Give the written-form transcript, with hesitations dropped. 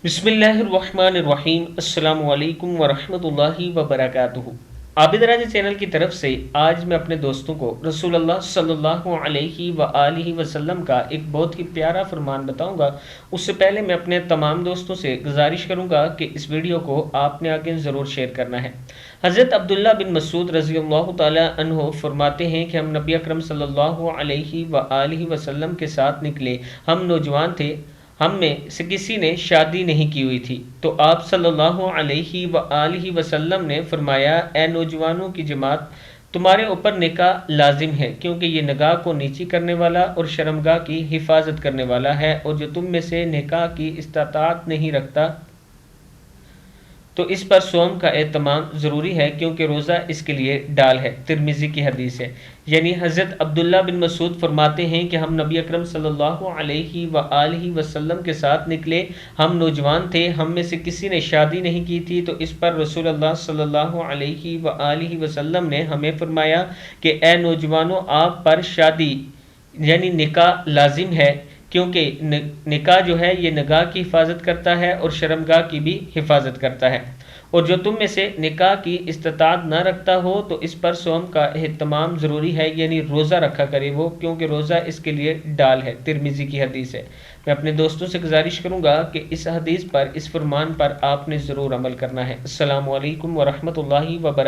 बिस्मिल्लाहिर्रहमानिर्रहीम। अस्सलाम वालेकुम वरहमतुल्लाहि वबरकातुहू। आबिद राज चैनल की तरफ से आज मैं अपने दोस्तों को रसूलुल्लाह सल्लल्लाहु अलैहि व आलिहि वसल्लम का एक बहुत ही प्यारा फरमान बताऊंगा। उससे पहले मैं अपने तमाम दोस्तों से गुजारिश करूंगा कि इस वीडियो को आपने आगे ज़रूर शेयर करना है। हज़रत अब्दुल्ला बिन मसूद रज़ियल्लाहु ताला अन्हु फरमाते हैं कि हम नबी अकरम सल्लल्लाहु अलैहि व आलिहि वसल्लम के साथ निकले। हम नौजवान थे, हम में से किसी ने शादी नहीं की हुई थी, तो आप सल्लल्लाहु अलैहि व आलिहि वसल्लम ने फरमाया, ए नौजवानों की जमात, तुम्हारे ऊपर निकाह लाजिम है, क्योंकि ये निगाह को नीची करने वाला और शर्मगाह की हिफाजत करने वाला है, और जो तुम में से निकाह की इस्तात नहीं रखता तो इस पर सोम का एहतमाम ज़रूरी है, क्योंकि रोज़ा इसके लिए डाल है। तिरमिज़ी की हदीस है। यानी हज़रत अब्दुल्ला बिन मसूद फरमाते हैं कि हम नबी अकरम सल्लल्लाहु अलैहि व आलिहि वसल्लम के साथ निकले। हम नौजवान थे, हम में से किसी ने शादी नहीं की थी, तो इस पर रसूलुल्लाह सल्लल्लाहु अलैहि व आलिहि वसल्लम ने हमें फरमाया कि ए नौजवानों, आप पर शादी यानी निकाह लाजिम है, क्योंकि निकाह जो है ये निगाह की हिफाजत करता है और शर्मगाह की भी हिफाजत करता है। और जो तुम में से निकाह की इस्तात न रखता हो तो इस पर सोम का एहतमाम ज़रूरी है, यानी रोज़ा रखा करे वो, क्योंकि रोज़ा इसके लिए डाल है। तिरमिज़ी की हदीस है। मैं अपने दोस्तों से गुजारिश करूँगा कि इस हदीस पर, इस फरमान पर आपने ज़रूर अमल करना है। अस्सलामु अलैकुम वरहमतुल्लाहि वबरकातुहू।